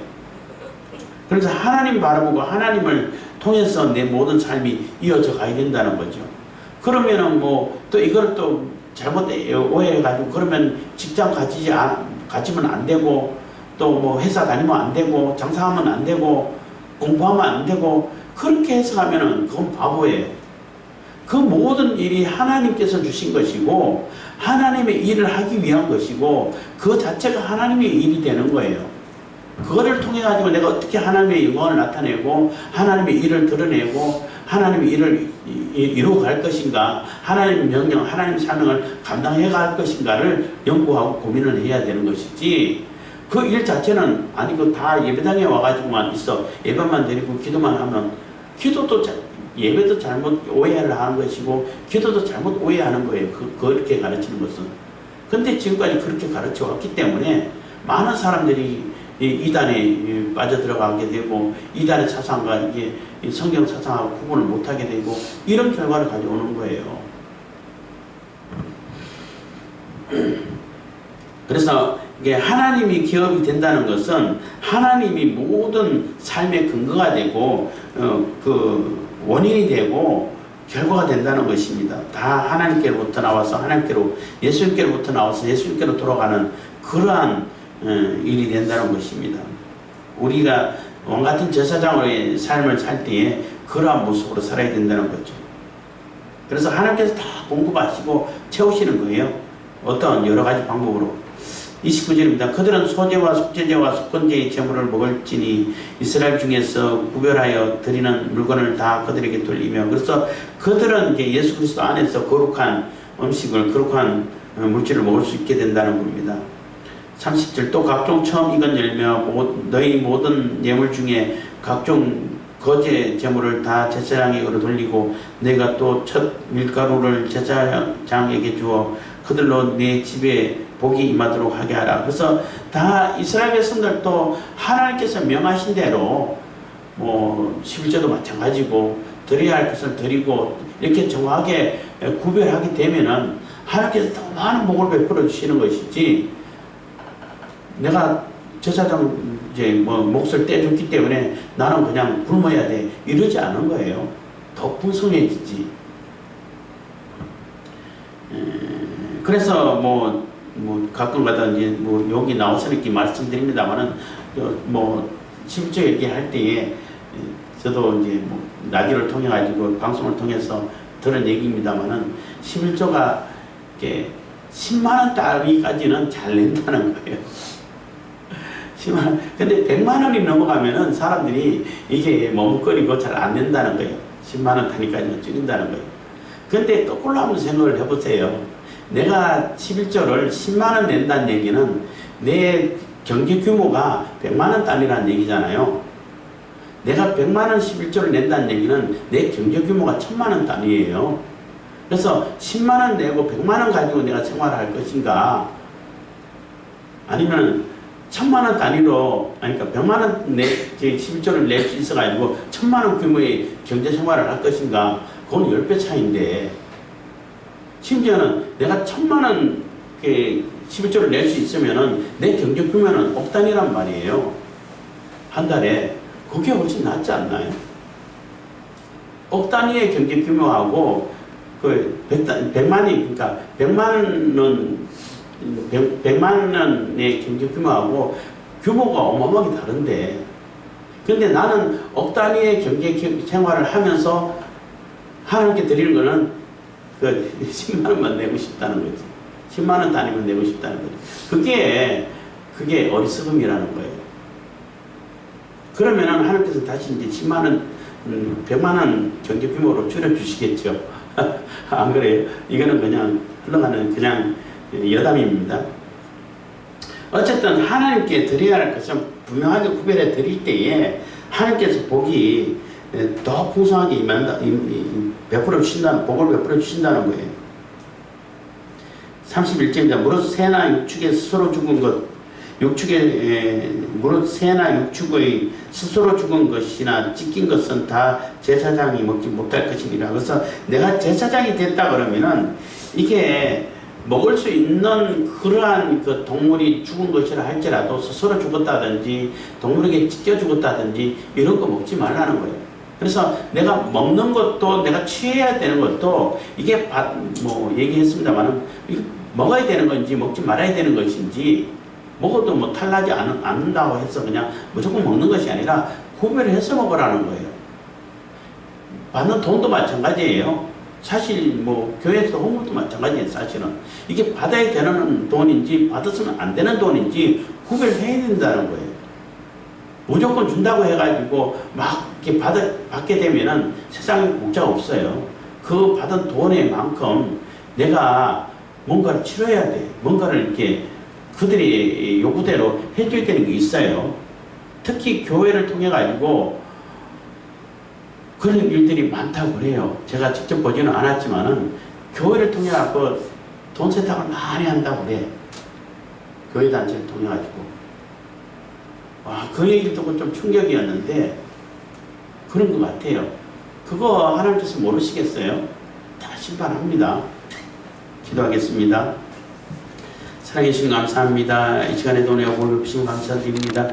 그래서 하나님 바라보고 하나님을 통해서 내 모든 삶이 이어져 가야 된다는 거죠. 그러면은 또 이걸 또 잘못 오해해가지고 그러면 직장 가지면 안 되고 또 회사 다니면 안 되고 장사하면 안 되고 공부하면 안 되고 그렇게 해석하면은 그건 바보예요. 그 모든 일이 하나님께서 주신 것이고 하나님의 일을 하기 위한 것이고 그 자체가 하나님의 일이 되는 거예요. 그거를 통해 가지고 내가 어떻게 하나님의 영광을 나타내고 하나님의 일을 드러내고 하나님의 일을 이루어갈 것인가, 하나님의 명령, 하나님의 사명을 감당해 갈 것인가를 연구하고 고민을 해야 되는 것이지 그 일 자체는 아니고 다 예배당에 와가지고만 있어 예배만 드리고 기도만 하면 기도도 예배도 잘못 오해를 하는 것이고 기도도 잘못 오해하는 거예요. 그렇게 가르치는 것은. 근데 지금까지 그렇게 가르쳐 왔기 때문에 많은 사람들이 이단에 빠져들어가게 되고 이단의 사상과 이게 성경 사상하고 구분을 못하게 되고 이런 결과를 가져오는 거예요. 그래서 이게 하나님이 기업이 된다는 것은 하나님이 모든 삶의 근거가 되고 그 원인이 되고 결과가 된다는 것입니다. 다 하나님께로부터 나와서 하나님께로 예수님께로부터 나와서 예수님께로 돌아가는 그러한 일이 된다는 것입니다. 우리가 왕같은 제사장의 삶을 살 때에 그러한 모습으로 살아야 된다는 거죠. 그래서 하나님께서 다 공급하시고 채우시는 거예요. 어떤 여러 가지 방법으로. 29절입니다. 그들은 소제와 속죄제와 속건제의 제물을 먹을지니 이스라엘 중에서 구별하여 드리는 물건을 다 그들에게 돌리며. 그래서 그들은 이제 예수 그리스도 안에서 거룩한 음식을 거룩한 물질을 먹을 수 있게 된다는 겁니다. 30절 또 각종 처음 익은 열매와 너희 모든 예물 중에 각종 거제 제물을 다 제사장에게로 돌리고 내가 또 첫 밀가루를 제사장에게 주어 그들로 내 집에 복이 임하도록 하게 하라. 그래서 다 이스라엘 백성들도 하나님께서 명하신 대로 11조도 마찬가지고 드려야 할 것을 드리고 이렇게 정확하게 구별하게 되면은 하나님께서 더 많은 복을 베풀어 주시는 것이지 내가 제사장 몫을 떼줬기 때문에 나는 그냥 굶어야 돼 이러지 않은 거예요. 더 풍성해지지. 그래서 가끔가다 이제 여기 나와서 이렇게 말씀드립니다만은 11조 얘기할 때에 저도 이제 라디오를 통해 가지고 방송을 통해서 들은 얘기입니다만은 11조가 이렇게 10만 원 따위까지는 잘 낸다는 거예요. 10만 원. 근데 100만 원이 넘어가면은 사람들이 이게 머뭇거리고 잘 안 낸다는 거예요. 10만 원 단위까지는 줄인다는 거예요. 근데 거꾸로 한번 생각을 해보세요. 내가 11조를 10만 원 낸다는 얘기는 내 경제 규모가 100만 원 단위라는 얘기잖아요. 내가 100만 원 11조를 낸다는 얘기는 내 경제 규모가 1000만 원 단위예요. 그래서 10만 원 내고 100만 원 가지고 내가 생활할 것인가, 아니면 1000만 원 단위로, 그러니까 100만 원 11조를 낼 수 있어가지고 1000만 원 규모의 경제 생활을 할 것인가, 그건 10배 차이인데, 심지어는 내가 1000만 원 11조를 낼 수 있으면은 내 경제 규모는 억 단위란 말이에요. 한 달에. 그게 훨씬 낫지 않나요? 억 단위의 경제 규모하고 그 100만이, 그러니까 100만 원의 경제 규모하고 규모가 어마어마하게 다른데, 근데 나는 억 단위의 경제 생활을 하면서 하나님께 드리는 거는 그 10만 원만 내고 싶다는 거지. 10만 원 단위만 내고 싶다는 거지. 그게 어리석음이라는 거예요. 그러면은 하나님께서 다시 이제 10만 원, 100만 원 경제 규모로 줄여주시겠죠. 안 그래요? 이거는 그냥 흘러가는 그냥 여담입니다. 어쨌든 하나님께 드려야 할 것은 분명하게 구별해 드릴 때에 하나님께서 복이 더 풍성하게 베풀어 주신다는, 복을 베풀어 주신다는 거예요. 31절입니다. 무릇 새나 육축에 스스로 죽은 것, 무릇 새나 육축의 스스로 죽은 것이나 찢긴 것은 다 제사장이 먹지 못할 것이니라. 그래서 내가 제사장이 됐다 그러면은 이게 먹을 수 있는 그러한 그 동물이 죽은 것이라 할지라도 스스로 죽었다든지 동물에게 찢겨 죽었다든지 이런 거 먹지 말라는 거예요. 그래서 내가 먹는 것도, 내가 취해야 되는 것도, 이게 뭐 얘기했습니다만은 먹어야 되는 건지 먹지 말아야 되는 것인지, 먹어도 뭐 탈나지 않는다고 해서 그냥 무조건 먹는 것이 아니라 구별해서 먹으라는 거예요. 받는 돈도 마찬가지예요. 사실 뭐 교회에서 헌금도 마찬가지예요. 사실은 이게 받아야 되는 돈인지 받았으면 안 되는 돈인지 구별해야 된다는 거예요. 무조건 준다고 해가지고 막 이렇게 받게 되면은 세상에 공짜가 없어요. 그 받은 돈의 만큼 내가 뭔가를 치러야 돼. 뭔가를 이렇게 그들의 요구대로 해줘야 되는 게 있어요. 특히 교회를 통해 가지고 그런 일들이 많다고 그래요. 제가 직접 보지는 않았지만은 교회를 통해 갖고 돈 세탁을 많이 한다고 그래. 교회 단체를 통해 가지고. 와, 그 얘기 듣고 좀 충격이었는데 그런 것 같아요. 그거 하나님께서 모르시겠어요? 다 심판합니다. 기도하겠습니다. 사랑해 주신 감사합니다. 이 시간에 돈에 복을 주신 감사드립니다.